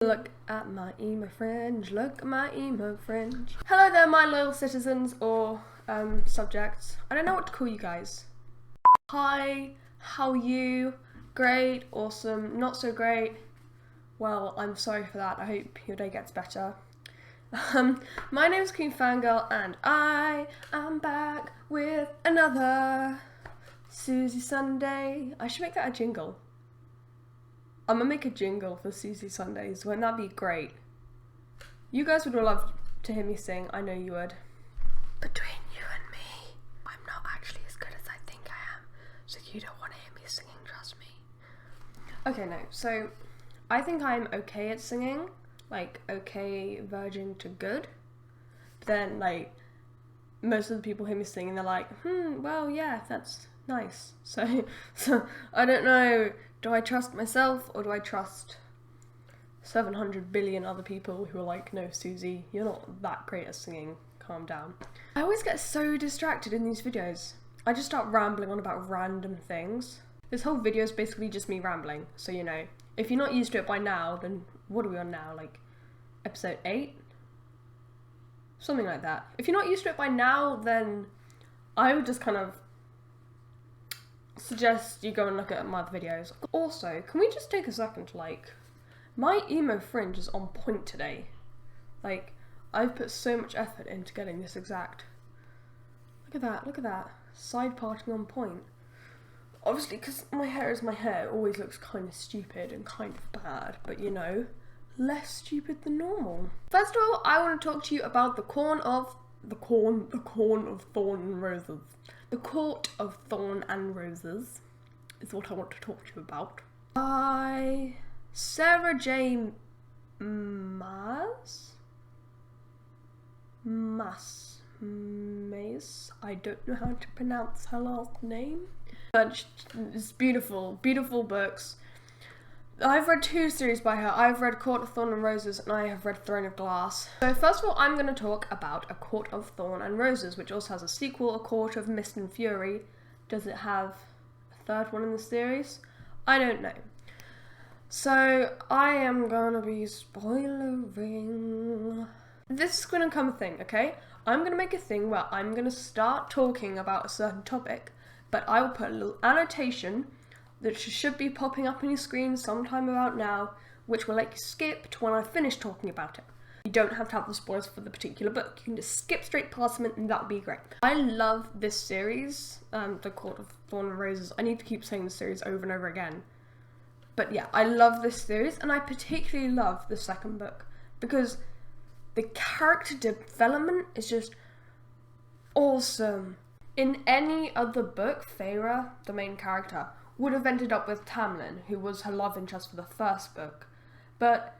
Look at my emo fringe, look at my emo fringe. Hello there, my loyal citizens or subjects. I don't know what to call you guys. Hi, how are you? Great, awesome, not so great. Well, I'm sorry for that. I hope your day gets better. My name is Queen Fangirl and I am back with another Susie Sunday. I should make that a jingle. I'm gonna make a jingle for Susie Sundays. Wouldn't that be great? You guys would love to hear me sing. I know you would. Between you and me, I'm not actually as good as I think I am. So you don't want to hear me singing, trust me. Okay, no. So I think I'm okay at singing. Like, okay, verging to good. But then, like, most of the people hear me sing and they're like, well, yeah, that's nice. So I don't know. Do I trust myself or do I trust 700 billion other people who are like, no, Susie, you're not that great at singing, calm down. I always get so distracted in these videos. I just start rambling on about random things. This whole video is basically just me rambling, so you know. If you're not used to it by now, then what are we on now? Like, episode 8? Something like that. If you're not used to it by now, then I would just kind of suggest you go and look at my other videos. Also, can we just take a second to like, my emo fringe is on point today. Like, I've put so much effort into getting this exact. Look at that. Side parting on point. Obviously, because my hair is my hair, it always looks kind of stupid and kind of bad, but you know, less stupid than normal. First of all, I want to talk to you about the corn of thorn and roses. The Court of Thorn and Roses is what I want to talk to you about. By Sarah J. Maas? I don't know how to pronounce her last name. But it's beautiful, beautiful books. I've read 2 series by her. I've read Court of Thorn and Roses and I have read Throne of Glass. So first of all, I'm going to talk about A Court of Thorn and Roses, which also has a sequel, A Court of Mist and Fury. Does it have a third one in the series? I don't know. So I am going to be spoilering. This is going to become a thing, okay? I'm going to make a thing where I'm going to start talking about a certain topic, but I will put a little annotation that should be popping up on your screen sometime about now, which will let you skip to when I finish talking about it. You don't have to have the spoilers for the particular book. You can just skip straight past them and that would be great. I love this series, The Court of Thorn and Roses. I need to keep saying the series over and over again. But yeah, I love this series and I particularly love the second book because the character development is just awesome. In any other book, Feyre, the main character, would have ended up with Tamlin, who was her love interest for the first book. But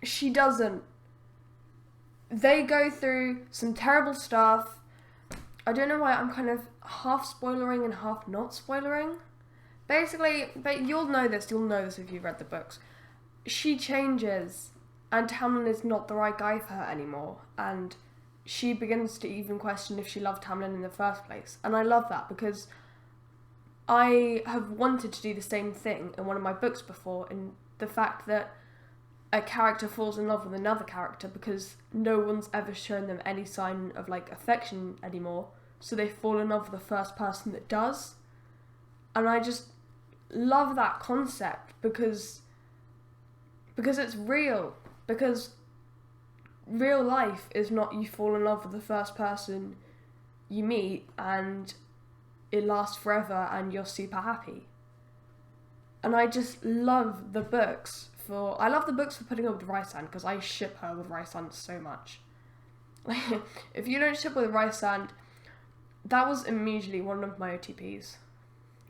she doesn't. They go through some terrible stuff. I don't know why I'm kind of half spoilering and half not spoilering. Basically, but you'll know this if you've read the books. She changes, and Tamlin is not the right guy for her anymore. And she begins to even question if she loved Tamlin in the first place. And I love that because I have wanted to do the same thing in one of my books before, in the fact that a character falls in love with another character because no one's ever shown them any sign of like affection anymore, so they fall in love with the first person that does. And I just love that concept because it's real, because real life is not you fall in love with the first person you meet and it lasts forever and you're super happy. And I just love the books for putting up with Rysand because I ship her with Rysand so much. If you don't ship with Rysand, that was immediately one of my OTPs.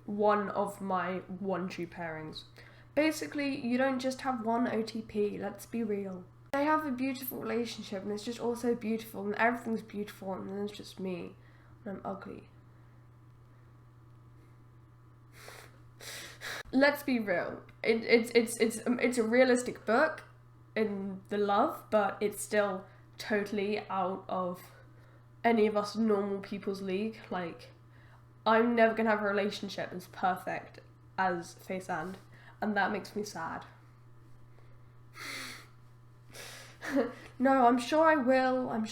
One of my 1-2 pairings. Basically, you don't just have one OTP, let's be real. They have a beautiful relationship and it's just also beautiful and everything's beautiful and then it's just me and I'm ugly. Let's be real. It's a realistic book in the love, but it's still totally out of any of us normal people's league. Like, I'm never gonna have a relationship as perfect as Faysand, and that makes me sad. No, I'm sure I will, and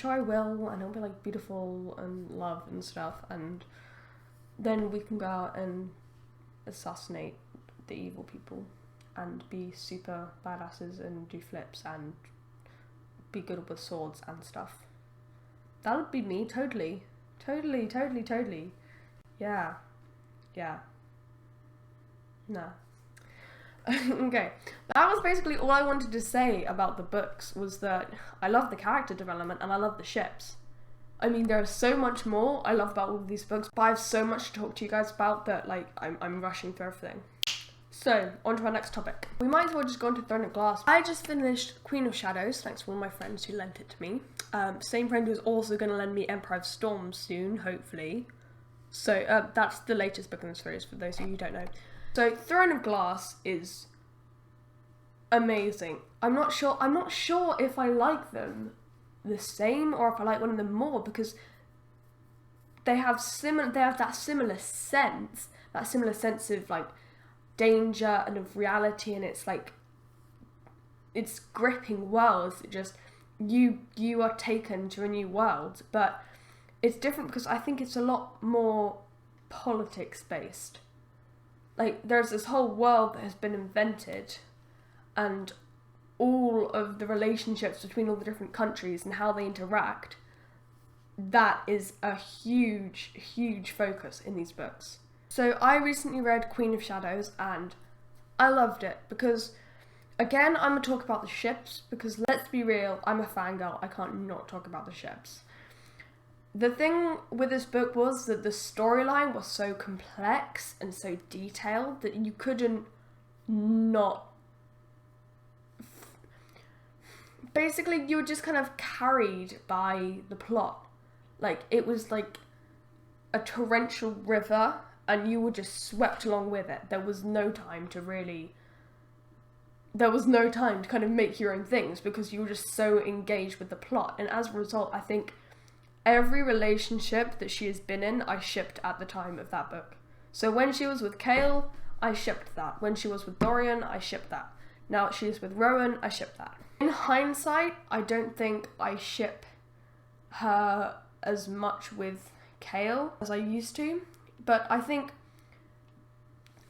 it'll be like beautiful and love and stuff, and then we can go out and assassinate the evil people and be super badasses and do flips and be good with swords and stuff. That would be me, totally. Yeah. No. Okay, that was basically all I wanted to say about the books, was that I love the character development and I love the ships. I mean, there's so much more I love about all of these books, but I have so much to talk to you guys about that, like, I'm rushing through everything. So, on to our next topic. We might as well just go on to Throne of Glass. I just finished Queen of Shadows, thanks to one of my friends who lent it to me. Same friend who's also going to lend me Emperor of Storms soon, hopefully. So, that's the latest book in the series, for those of you who don't know. So, Throne of Glass is amazing. I'm not sure if I like them the same or if I like one of them more, because they have that similar sense of like danger and of reality, and it's like it's gripping worlds. It just you are taken to a new world, but it's different because I think it's a lot more politics based. Like, there's this whole world that has been invented, and all of the relationships between all the different countries and how they interact, that is a huge focus in these books. So I recently read Queen of Shadows and I loved it because, again, I'm going to talk about the ships because, let's be real, I'm a fangirl, I can't not talk about the ships. The thing with this book was that the storyline was so complex and so detailed that you couldn't not... Basically, you were just kind of carried by the plot. Like, it was like a torrential river and you were just swept along with it. There was no time to kind of make your own things because you were just so engaged with the plot. And as a result, I think every relationship that she has been in, I shipped at the time of that book. So when she was with Kale, I shipped that. When she was with Dorian, I shipped that. Now she's with Rowan, I shipped that. In hindsight, I don't think I ship her as much with Kale as I used to, but I think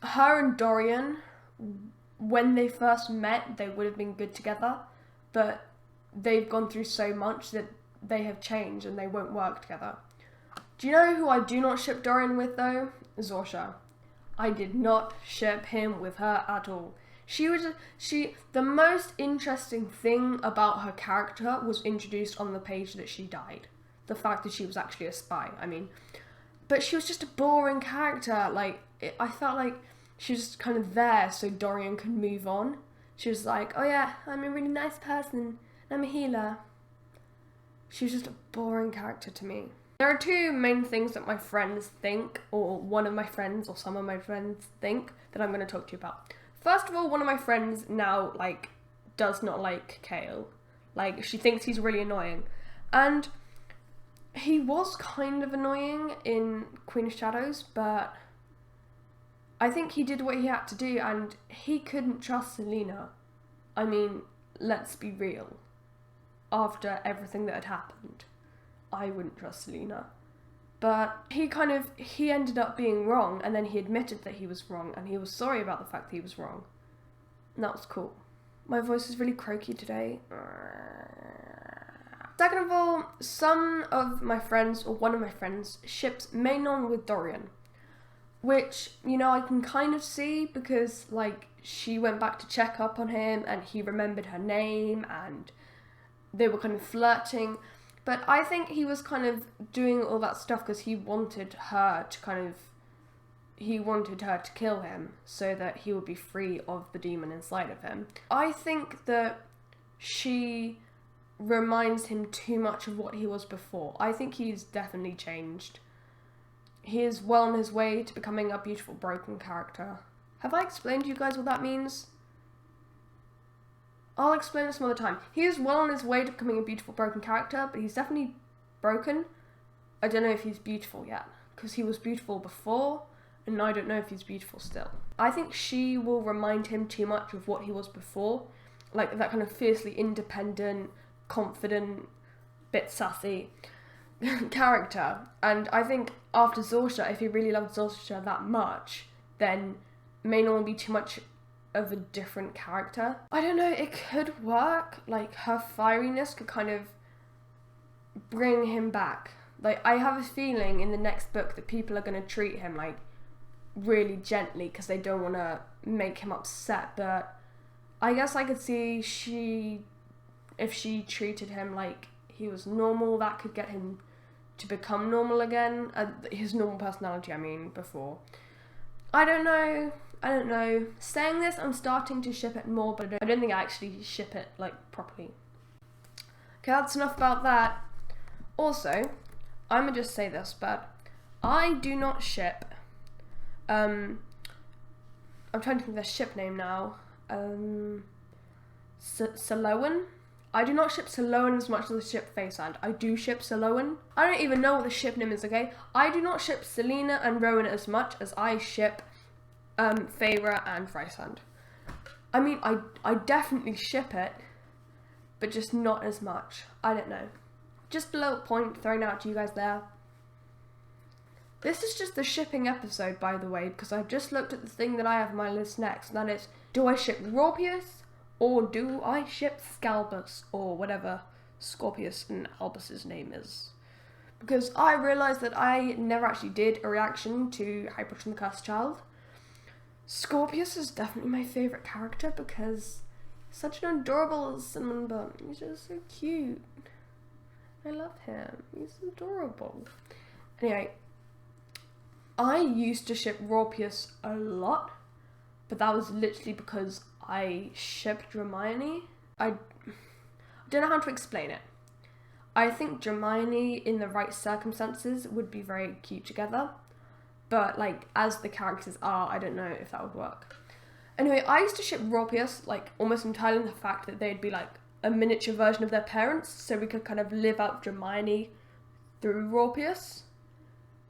her and Dorian, when they first met, they would have been good together, but they've gone through so much that they have changed and they won't work together. Do you know who I do not ship Dorian with, though? Zorsha. I did not ship him with her at all. The most interesting thing about her character was introduced on the page that she died. The fact that she was actually a spy, I mean. But she was just a boring character. Like, I felt like she was just kind of there so Dorian could move on. She was like, oh yeah, I'm a really nice person, I'm a healer. She was just a boring character to me. There are two main things that my friends think, or one of my friends, or some of my friends think, that I'm going to talk to you about. First of all, one of my friends now, like, does not like Kale. Like, she thinks he's really annoying. And he was kind of annoying in Queen of Shadows, but I think he did what he had to do, and he couldn't trust Selena. I mean, let's be real. After everything that had happened, I wouldn't trust Selena. But he ended up being wrong, and then he admitted that he was wrong, and he was sorry about the fact that he was wrong. And that was cool. My voice is really croaky today. Second of all, some of my friends, or one of my friends, ships Manon with Dorian. Which, you know, I can kind of see because, like, she went back to check up on him, and he remembered her name, and they were kind of flirting. But I think he was kind of doing all that stuff because he wanted her to kill him so that he would be free of the demon inside of him. I think that she reminds him too much of what he was before. I think he's definitely changed. He is well on his way to becoming a beautiful broken character. Have I explained to you guys what that means? I'll explain it some other time. He is well on his way to becoming a beautiful broken character, but he's definitely broken. I don't know if he's beautiful yet, because he was beautiful before, and I don't know if he's beautiful still. I think she will remind him too much of what he was before, like that kind of fiercely independent, confident, bit sassy character. And I think after Zorsha, if he really loved Zorsha that much, then it may not be too much of a different character. I don't know, it could work. Like, her fieriness could kind of bring him back. Like, I have a feeling in the next book that people are going to treat him, like, really gently because they don't want to make him upset. But I guess I could see if she treated him like he was normal, that could get him to become normal again. His normal personality, I mean, before. I don't know. Saying this, I'm starting to ship it more, but I don't think I actually ship it, like, properly. Okay, that's enough about that. Also, I'm gonna just say this, but I do not ship, I'm trying to think of their ship name now, Saloan? I do not ship Saloan as much as I ship Faysand. I do ship Saloan. I don't even know what the ship name is, okay? I do not ship Selena and Rowan as much as I ship Feyre and Faysand. I mean, I definitely ship it, but just not as much. I don't know. Just a little point thrown out to you guys there. This is just the shipping episode, by the way, because I've just looked at the thing that I have on my list next, and that is, do I ship Rorpius, or do I ship Scalbus, or whatever Scorpius and Albus's name is? Because I realised that I never actually did a reaction to Harry Potter and the Cursed Child. Scorpius is definitely my favourite character because he's such an adorable cinnamon bun. He's just so cute. I love him. He's adorable. Anyway, I used to ship Rorpius a lot, but that was literally because I shipped Hermione. I don't know how to explain it. I think Hermione, in the right circumstances, would be very cute together. But, like, as the characters are, I don't know if that would work. Anyway, I used to ship Rorpius, like, almost entirely in the fact that they'd be, like, a miniature version of their parents, so we could kind of live out Hermione through Rorpius.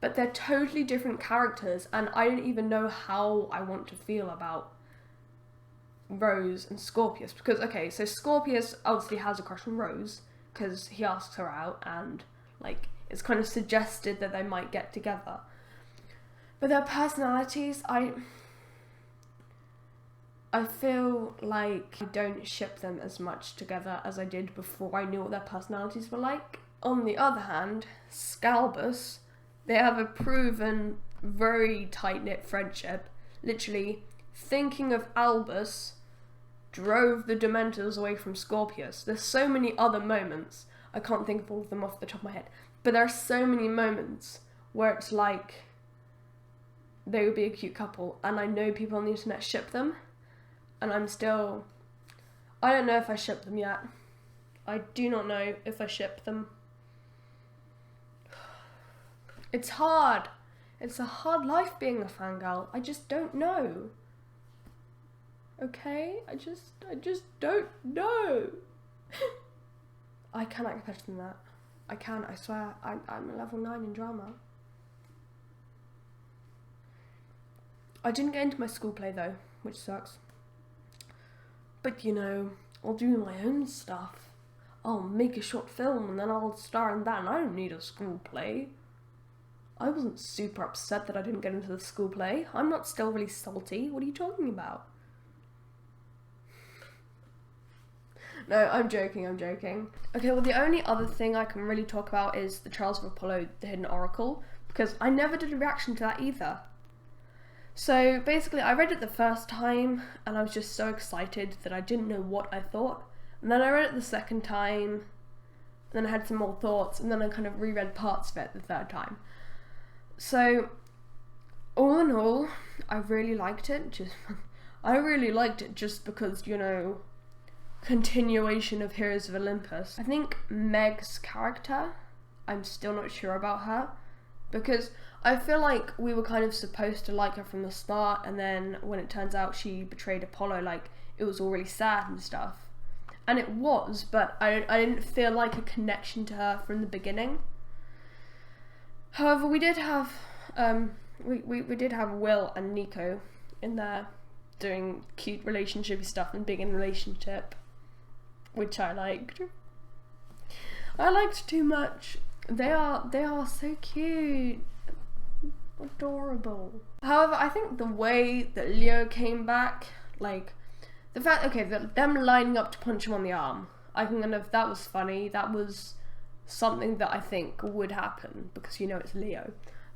But they're totally different characters, and I don't even know how I want to feel about Rose and Scorpius. Because, okay, so Scorpius obviously has a crush on Rose, because he asks her out, and, like, it's kind of suggested that they might get together. But their personalities, I feel like I don't ship them as much together as I did before I knew what their personalities were like. On the other hand, Scalbus, they have a proven, very tight-knit friendship. Literally, thinking of Albus drove the Dementors away from Scorpius. There's so many other moments, I can't think of all of them off the top of my head, but there are so many moments where it's like they would be a cute couple, and I know people on the internet ship them, and I don't know if I ship them yet. I do not know if I ship them. It's hard. It's a hard life being a fangirl. I just don't know. Okay? I just don't know. I cannot get better than that. I can, I swear. I'm a level 9 in drama. I didn't get into my school play though, which sucks. But you know, I'll do my own stuff. I'll make a short film and then I'll star in that, and I don't need a school play. I wasn't super upset that I didn't get into the school play. I'm not still really salty. What are you talking about? No, I'm joking. Okay, well the only other thing I can really talk about is the Trials of Apollo, the Hidden Oracle, because I never did a reaction to that either. So basically I read it the first time and I was just so excited that I didn't know what I thought. And then I read it the second time, and then I had some more thoughts, and then I kind of reread parts of it the third time. So all in all, I really liked it. Just because, you know, continuation of Heroes of Olympus. I think Meg's character, I'm still not sure about her, because I feel like we were kind of supposed to like her from the start, and then when it turns out she betrayed Apollo, like, it was all really sad and stuff. And it was, but I didn't feel like a connection to her from the beginning. However, we did have we did have Will and Nico in there doing cute relationshipy stuff and being in a relationship, which I liked. I liked too much. They are so cute. Adorable. However, I think the way that Leo came back, like the fact, okay, them lining up to punch him on the arm, I can kind of, that was funny. That was something that I think would happen because you know it's Leo.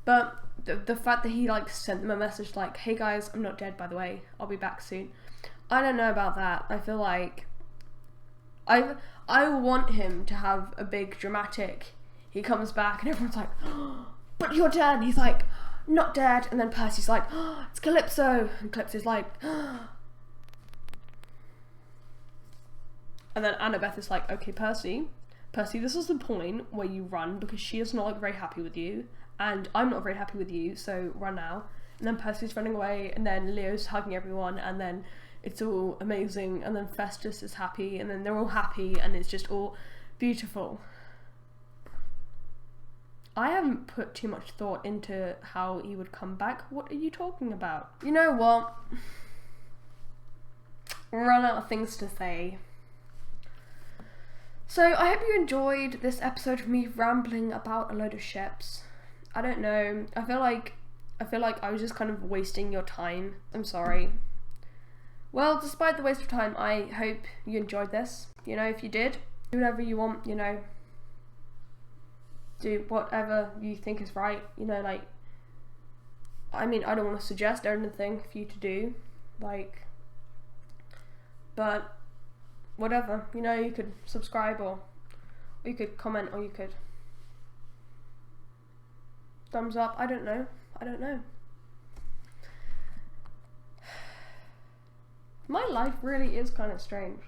But the fact that he like sent them a message like, "Hey guys, I'm not dead by the way. I'll be back soon." I don't know about that. I feel like I want him to have a big dramatic. He comes back and everyone's like, "Oh, but you're dead." And he's like, "Not dead." And then Percy's like, "Oh, it's Calypso." And Calypso's like, "Oh." And then Annabeth is like, "Okay, Percy, this is the point where you run because she is not like very happy with you, and I'm not very happy with you, so run now." And then Percy's running away, and then Leo's hugging everyone, and then it's all amazing, and then Festus is happy, and then they're all happy, and it's just all beautiful. I haven't put too much thought into how he would come back. What are you talking about? You know what? Run out of things to say. So I hope you enjoyed this episode of me rambling about a load of ships. I don't know. I feel like I was just kind of wasting your time. I'm sorry. Well, despite the waste of time, I hope you enjoyed this. You know, if you did, do whatever you want, you know. Do whatever you think is right, you know, like, I mean, I don't want to suggest anything for you to do, like, but whatever, you know, you could subscribe, or you could comment, or you could thumbs up, I don't know. My life really is kind of strange.